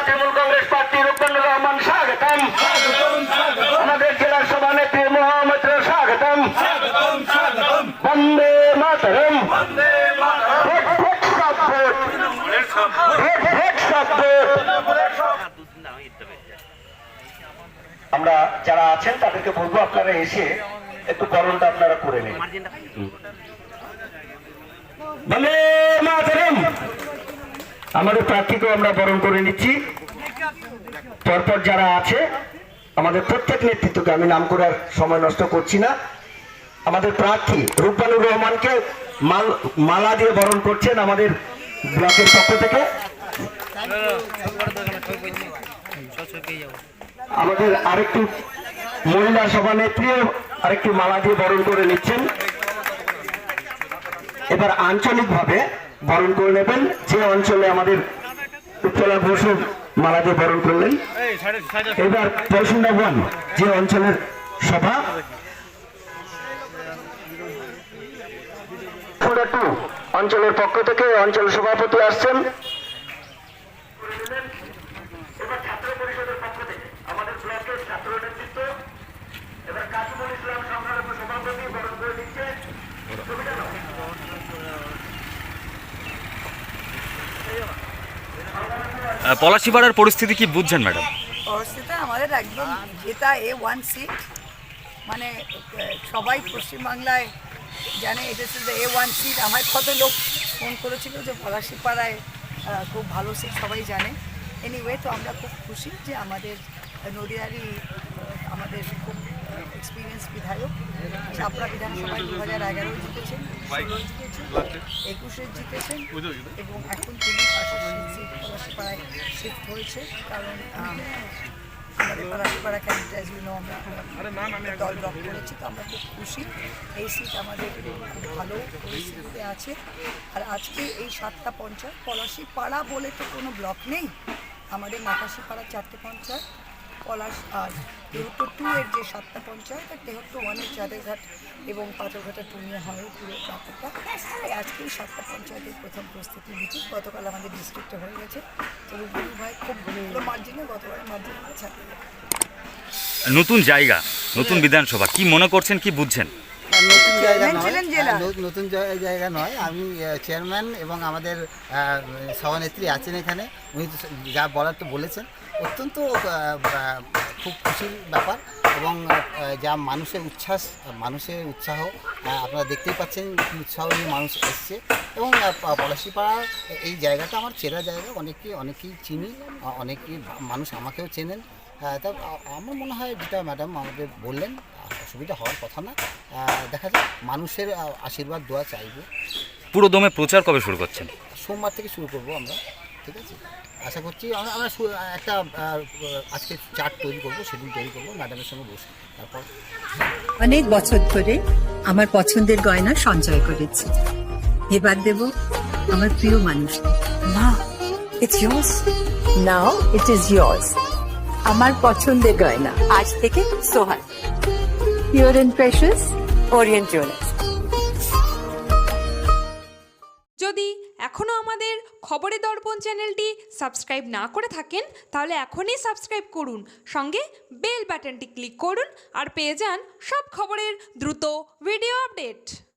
তৃণমূল কংগ্রেস প্রার্থী রূপেন্দ্র রহমান স্বাগতম। আমাদের জেলার সভানেত্রী মোহাম্মদ স্বাগতম। বন্দে মাতরম। আমরা যারা আছেন তাদেরকে বলবো আপনারা এসে একটু বরণটা আপনারা করে নিন। বন্দে মাতরম। আমাদের প্রার্থীকেও আমরা বরণ করে নিচ্ছি। পরপর যারা আছে আমাদের প্রত্যেক নেতৃত্বকে আমি নাম করে আর সময় নষ্ট করছি না। আমাদের প্রার্থী রূপবানুর রহমানকে মালা দিয়ে বরণ করছেন আমাদের ব্লকের পক্ষ থেকে। আমাদের আরেকটু মহিলা সভানেত্রীও আরেকটু মালা দিয়ে বরণ করে নিচ্ছেন। এবার আঞ্চলিকভাবে বরণ করে নেবেন। যে অঞ্চলে আমাদের উত্তলা বসু মালা দিয়ে বরণ করলেন, এবার পয়সুন্দাবন যে অঞ্চলের সভা অঞ্চলের পক্ষ থেকে অঞ্চল সভাপতি আসছেন। ছাত্র পরিষদের পক্ষ থেকে আমাদের ব্লকের ছাত্র নেতৃত্ব এবার কাজীমুল ইসলাম সংখ্যালঘু সভাপতি বরণ করে দিচ্ছে। পলাশীপাড়ার পরিস্থিতি কি বুঝছেন ম্যাডাম? পরিস্থিতি আমাদের একদম এটা A1 সিট, মানে সবাই পশ্চিমবাংলায় জানে এটা ছিল A1 সিট। আমার কত লোক ফোন করেছিল যে পলাশীপাড়ায় খুব ভালো সিট, সবাই জানে। এনিওয়ে, তো আমরা খুব খুশি যে আমাদের নদিয়ারই আমাদের খুব এক্সপিরিয়েন্স বিধায়ক চাপড়া বিধানসভায় 2011 জিতেছেন, 16 জিতেছেন, 21 জিতেছেন এবং এখন তিনি সিট পলাশীপাড়ায় শিফট হয়েছে। কারণ আমাদের পলাশীপাড়া ক্যান্ডিডেট আমরা দল ড্রপ করেছি, তো আমরা খুব খুশি। এই সিট আমাদের খুব ভালো পরিস্থিতিতে আছে। আর আজকে এই 7টা পঞ্চায়েত, পলাশীপাড়া বলে তো কোনো ব্লক নেই, আমাদের মাকাশীপাড়া 4টে পঞ্চায়েত, পলাশ আর তেহট্ট 2 এর যে 7টা পঞ্চায়েত আর তেহট্ট 1 এর চাঁদেরঘাট এবং পাথরঘাটা টুনিয়া হয় পুরো ব্লকটা। আজকেই 7টা পঞ্চায়েতের প্রথম প্রস্তুতি মিটিং গতকাল আমাদের ডিস্ট্রিক্টে হয়ে গেছে। তো রূপবানু ভাই খুব মার্জিনে গতবারের মার্জিনে ছাড়তে। নতুন জায়গা, নতুন বিধানসভা, কি মনে করছেন, কি বুঝছেন? নতুন জায়গা নয়, নতুন জায়গা নয়। আমি চেয়ারম্যান এবং আমাদের সভানেত্রী আছেন এখানে, উনি তো যা বলার তো বলেছেন। অত্যন্ত খুব খুশির ব্যাপার এবং যা মানুষের উৎসাহ আপনারা দেখতেই পাচ্ছেন, কি উৎসাহ নিয়ে মানুষ এসছে। এবং পলাশীপাড়ার এই জায়গাটা আমার চেনা জায়গা, অনেকেই চিনি, অনেকেই মানুষ আমাকেও চেনেন। তা আমার মনে হয় যেটা ম্যাডাম আমাদের বললেন, অসুবিধা হওয়ার কথা না। দেখা যাক, মানুষের আশীর্বাদ দোয়া চাইবো। পুরো দমে প্রচার কবে শুরু করছেন? সোমবার থেকে শুরু করব আমরা, ঠিক আছে? আশা করছি আমরা একটা আজকে চার্ট তৈরি করবো, শিডিউল তৈরি করবো, ম্যাডামের সঙ্গে বসে। তারপর অনেক বছর ধরে আমার পছন্দের গয়না সঞ্চয় করেছি, এবার দেব আমার প্রিয় মানুষ। না, it's yours. Now it is yours. আমার পছন্দের গয়না আজ থেকে সোহান, pure and precious, Orient jewellers. যদি এখনও আমাদের খবরের দর্পণ চ্যানেলটি সাবস্ক্রাইব না করে থাকেন তাহলে এখনই সাবস্ক্রাইব করুন, সঙ্গে বেল বাটনটি ক্লিক করুন আর পেয়ে যান সব খবরের দ্রুত ভিডিও আপডেট।